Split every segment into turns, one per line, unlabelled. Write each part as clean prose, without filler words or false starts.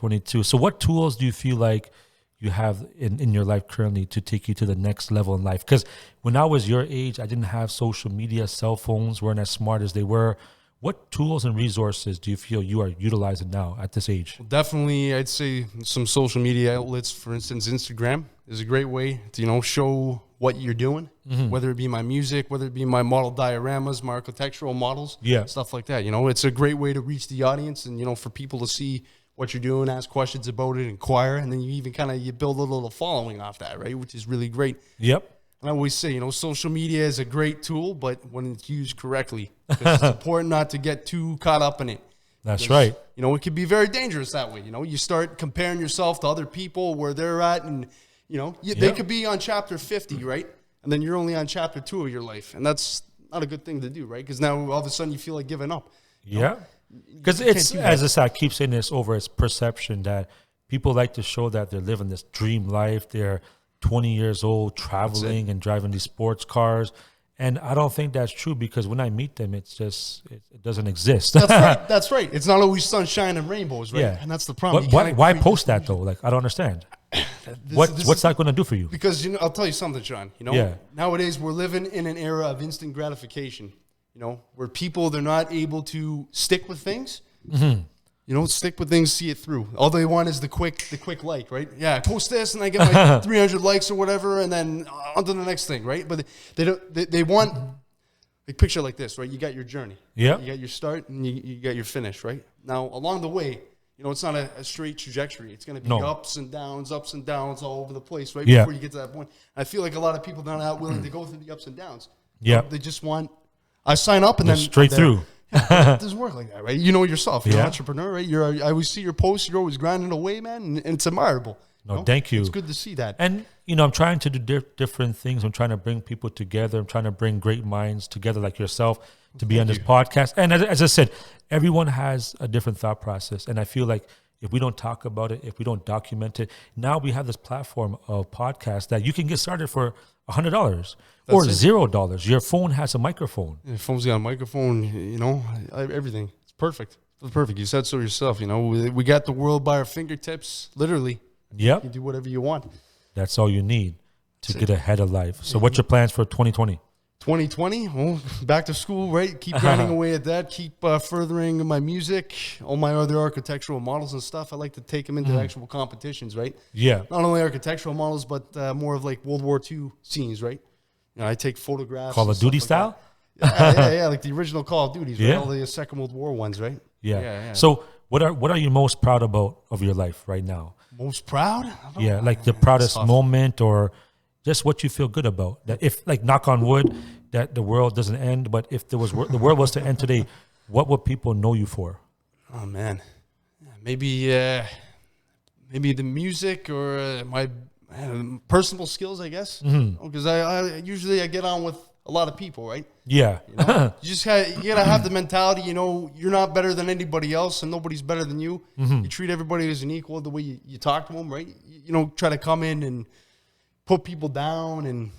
22. So what tools do you feel like you have in your life currently to take you to the next level in life? Because when I was your age, I didn't have social media, cell phones weren't as smart as they were. What tools and resources do you feel you are utilizing now at this age?
Well, definitely, I'd say some social media outlets, for instance, Instagram is a great way to, show what you're doing, whether it be my music, whether it be my model dioramas, my architectural models, stuff like that. It's a great way to reach the audience and, for people to see what you're doing, ask questions about it, inquire, and then you even you build a little following off that, right? Which is really great.
Yep.
And I always say, social media is a great tool, but when it's used correctly, it's important not to get too caught up in it.
That's right.
It can be very dangerous that way. You start comparing yourself to other people where they're at, and they could be on chapter 50, right? And then you're only on chapter 2 of your life, and that's not a good thing to do, right? Because now all of a sudden you feel like giving up.
Yeah. Because it's, as I said, I keep saying this over, it's perception that people like to show that they're living this dream life. They're 20 years old, traveling and driving these sports cars. And I don't think that's true, because when I meet them, it's just, it doesn't exist.
That's right. That's right. It's not always sunshine and rainbows, right?
Yeah.
And that's the problem.
Why post that though? Like, I don't understand. What's that going to do for you?
Because, I'll tell you something, Shaun. Nowadays we're living in an era of instant gratification, where people, they're not able to stick with things. Mm-hmm. Stick with things, see it through. All they want is the quick like, right? Yeah, I post this and I get my 300 likes or whatever, and then on to the next thing, right? But they want, like, picture like this, right? You got your journey.
Yeah.
You got your start and you got your finish, right? Now, along the way, it's not a straight trajectory. It's going to be ups and downs all over the place, right?
Yeah.
Before you get to that point. I feel like a lot of people are not willing to go through the ups and downs.
Yeah.
They just want, I sign up and then
straight through.
Yeah, it doesn't work like that, right? You know yourself. You're an entrepreneur, right? I always see your posts. You're always grinding away, man, and it's admirable.
No, thank you.
It's good to see that.
And, I'm trying to do different things. I'm trying to bring people together. I'm trying to bring great minds together like yourself to be on this podcast. And as I said, everyone has a different thought process. And I feel like if we don't talk about it, if we don't document it, now we have this platform of podcasts that you can get started for $100 or $0. Your phone has a microphone.
Your phone's got a microphone, everything. It's perfect. It's perfect. You said so yourself, We got the world by our fingertips, literally.
Yep.
You do whatever you want.
That's all you need to get ahead of life. So what's your plans for 2020?
2020, well, back to school, right? Keep grinding away at that. Keep furthering my music, all my other architectural models and stuff. I like to take them into actual competitions, right?
Yeah.
Not only architectural models, but more of like World War II scenes, right? I take photographs.
Call of Duty style?
Yeah, like the original Call of Duties, right? All the Second World War ones, right?
Yeah. So what are you most proud about of your life right now?
Most proud?
Yeah, like the proudest moment, or just what you feel good about. That if, like, knock on wood, that the world doesn't end, but if the world was to end today, what would people know you for?
Oh man, maybe the music or my personal skills, I guess. Because I usually get on with a lot of people, right?
Yeah.
You gotta have the mentality. You're not better than anybody else, and nobody's better than you. You treat everybody as an equal the way you talk to them, right? You don't try to come in and put people down and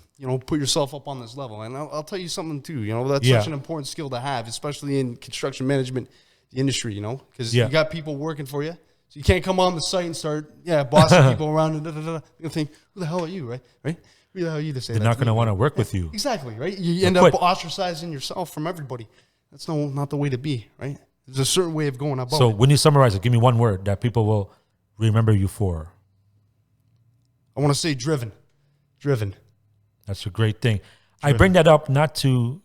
put yourself up on this level. And I'll tell you something too. That's such an important skill to have, especially in construction management, the industry. Because you got people working for you, so you can't come on the site and start bossing people around and You'll think, who the hell are you, right? Who the hell are you to say that?
They're not going to want to work with you.
Exactly, right? You end up ostracizing yourself from everybody. That's not the way to be, right? There's a certain way of going about it.
So when you summarize it, give me one word that people will remember you for.
I want to say driven. Driven.
That's a great thing. I bring that up not to,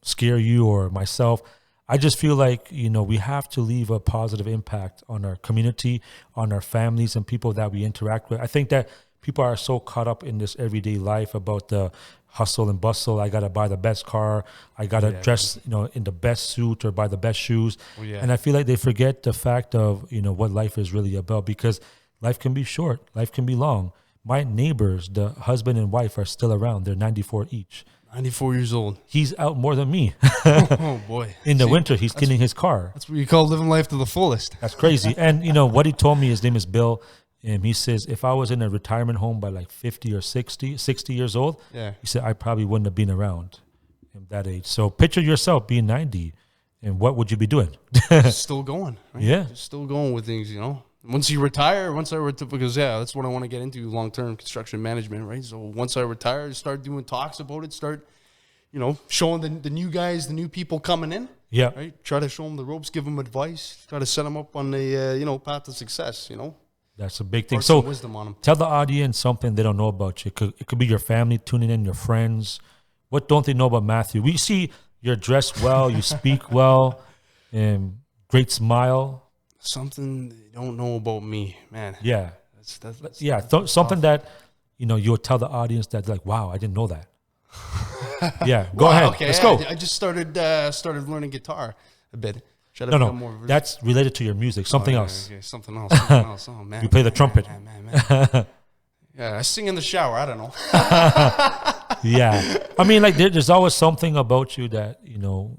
scare you or myself. I just feel like, we have to leave a positive impact on our community, on our families and people that we interact with. I think that people are so caught up in this everyday life about the hustle and bustle. I got to buy the best car. I got to dress, in the best suit or buy the best shoes. And I feel like they forget the fact of, what life is really about, because life can be short. Life can be long. My neighbors, the husband and wife, are still around. They're 94 each.
94 years old.
He's out more than me.
Oh, boy.
In the winter, he's cleaning his car.
That's what you call living life to the fullest.
That's crazy. And, what he told me, his name is Bill, and he says, if I was in a retirement home by like 50 or 60 years old, he said, I probably wouldn't have been around at that age. So picture yourself being 90, and what would you be doing?
Still going. Right?
Yeah.
Just still going with things, Once I retire, because that's what I want to get into, long-term construction management, right? So once I retire, start doing talks about it, start, showing the new guys, the new people coming in.
Yeah.
Right. Try to show them the ropes, give them advice, try to set them up on the, path to success,
That's a big thing.
Impart
So
some wisdom on them.
tell the audience something they don't know about you. It could be your family tuning in, your friends. What don't they know about Matthew? We see you're dressed well, you speak well, and great smile.
Something they don't know about me, man.
Yeah.
That's
something that, you'll tell the audience that like, wow, I didn't know that. Yeah. Go ahead.
Okay,
Let's go.
I just started learning guitar a bit.
No. That's related to your music. Something else.
Okay, something else. Oh, man.
You play the trumpet.
Man. Yeah, I sing in the shower. I don't know.
Yeah. I mean, like, there's always something about you that,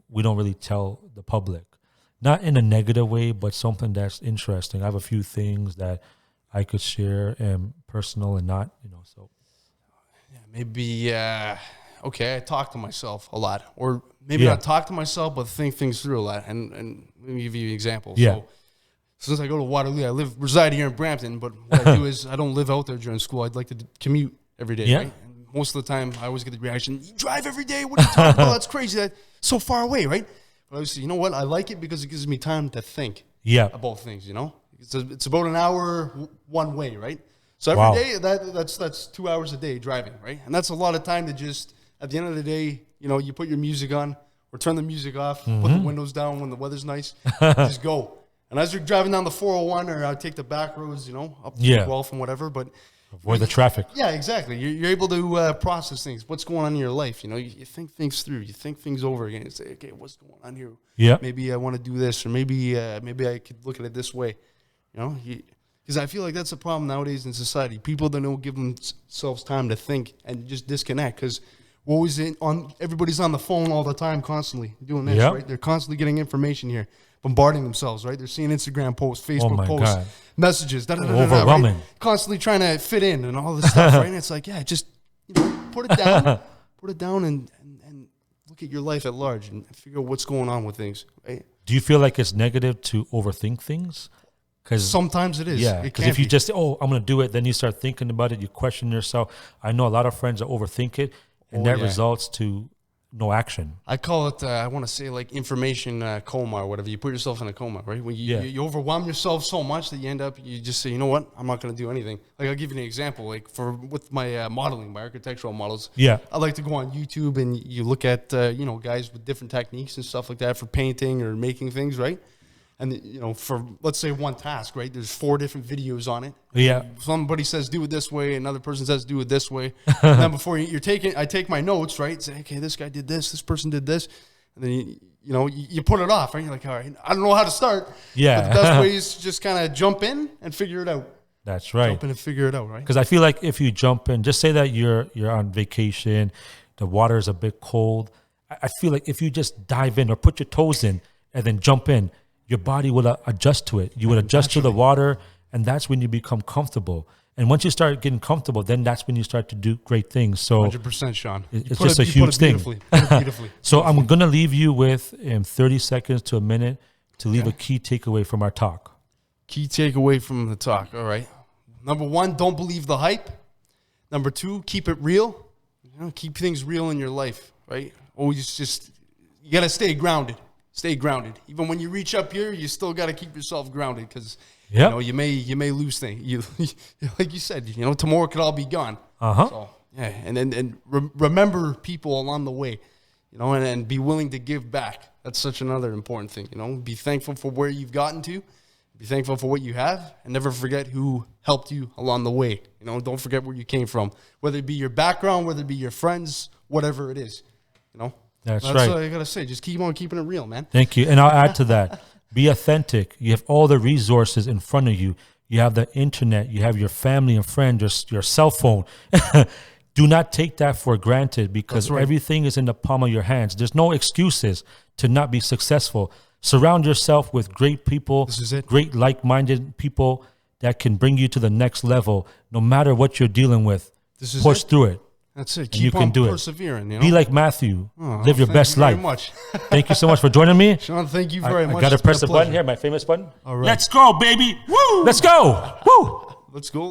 we don't really tell the public. Not in a negative way, but something that's interesting. I have a few things that I could share and personal and not, so.
Yeah, maybe, okay, I talk to myself a lot. Or maybe not talk to myself, but think things through a lot. And let me give you an example.
Yeah.
So, since I go to Waterloo, I reside here in Brampton, but what I do is I don't live out there during school. I'd like to commute every day, right? And most of the time, I always get the reaction, you drive every day? What are you talking about? That's crazy. That's so far away, right? But I say, you know what? I like it because it gives me time to think about things, It's about an hour one way, right? So every day, that's 2 hours a day driving, right? And that's a lot of time to just, at the end of the day, you put your music on or turn the music off, put the windows down when the weather's nice, just go. And as you're driving down the 401 or I take the back roads, up to the Guelph and whatever, but
avoid the traffic.
Yeah, exactly. You're able to process things. What's going on in your life? You think things through. You think things over again. You say, okay, what's going on here?
Yeah.
Maybe I want to do this, or maybe I could look at it this way. Because I feel like that's a problem nowadays in society. People that don't give themselves time to think and just disconnect. Because we're always everybody's on the phone all the time, constantly doing this. Right? They're constantly getting information here, bombarding themselves. Right? They're seeing Instagram posts, Facebook posts, messages,
overwhelming,
right? Constantly trying to fit in and all this stuff. Right? And it's like, just put it down, and look at your life at large and figure out what's going on with things. Right?
Do you feel like it's negative to overthink things?
Because sometimes it is.
Yeah, because if you just say, I'm going to do it, then you start thinking about it, you question yourself. I know a lot of friends that overthink it, and that results to no action.
I call it, I want to say like information coma or whatever. You put yourself in a coma, right? When you overwhelm yourself so much that you just say, you know what, I'm not going to do anything. Like I'll give you an example. Like with my modeling, my architectural models. Yeah. I like to go on YouTube and you look at, guys with different techniques and stuff like that for painting or making things, right? And, for, let's say, one task, right, there's 4 different videos on it.
Yeah.
Somebody says, do it this way. Another person says, do it this way. And then before I take my notes, right, say, okay, this guy did this person did this. And then, you put it off, right? You're like, all right, I don't know how to start. Yeah. But the best way is just kind of jump in and figure it out.
That's right.
Jump in and figure it out, right?
Because I feel like if you jump in, just say that you're on vacation, the water is a bit cold. I feel like if you just dive in or put your toes in and then jump in, your body will adjust to it. You would adjust to the water, and that's when you become comfortable. And once you start getting comfortable, then that's when you start to do great things. So
100%, Sean.
It's just a huge thing.
Beautifully.
So I'm going to leave you with 30 seconds to a minute to leave a key takeaway from our talk.
Key takeaway from the talk. All right. Number 1, don't believe the hype. Number 2, keep it real. Keep things real in your life, right? Always you got to stay grounded. Stay grounded. Even when you reach up here, you still got to keep yourself grounded because you may lose things. You like you said, tomorrow could all be gone. So, and remember people along the way, and be willing to give back. That's such another important thing. Be thankful for where you've gotten to, be thankful for what you have, and never forget who helped you along the way. Don't forget where you came from, whether it be your background, whether it be your friends, whatever it is.
That's
right. That's all I got to say. Just keep on keeping it real, man.
Thank you. And I'll add to that. Be authentic. You have all the resources in front of you. You have the internet. You have your family and friends, your cell phone. Do not take that for granted because everything is in the palm of your hands. There's no excuses to not be successful. Surround yourself with great people, great like-minded people that can bring you to the next level. No matter what you're dealing with, push through it.
That's it.
And
Keep
you can
on
do
persevering.
it.
You know?
Be like Matthew. Live your
Thank
best
you very
life.
much.
Thank you so much for joining me.
Shaun, thank you very much.
I got to
It's been
press
a
the button
pleasure.
here, my famous button.
All right.
Let's go, baby. Woo! Let's go. Woo!
Let's go.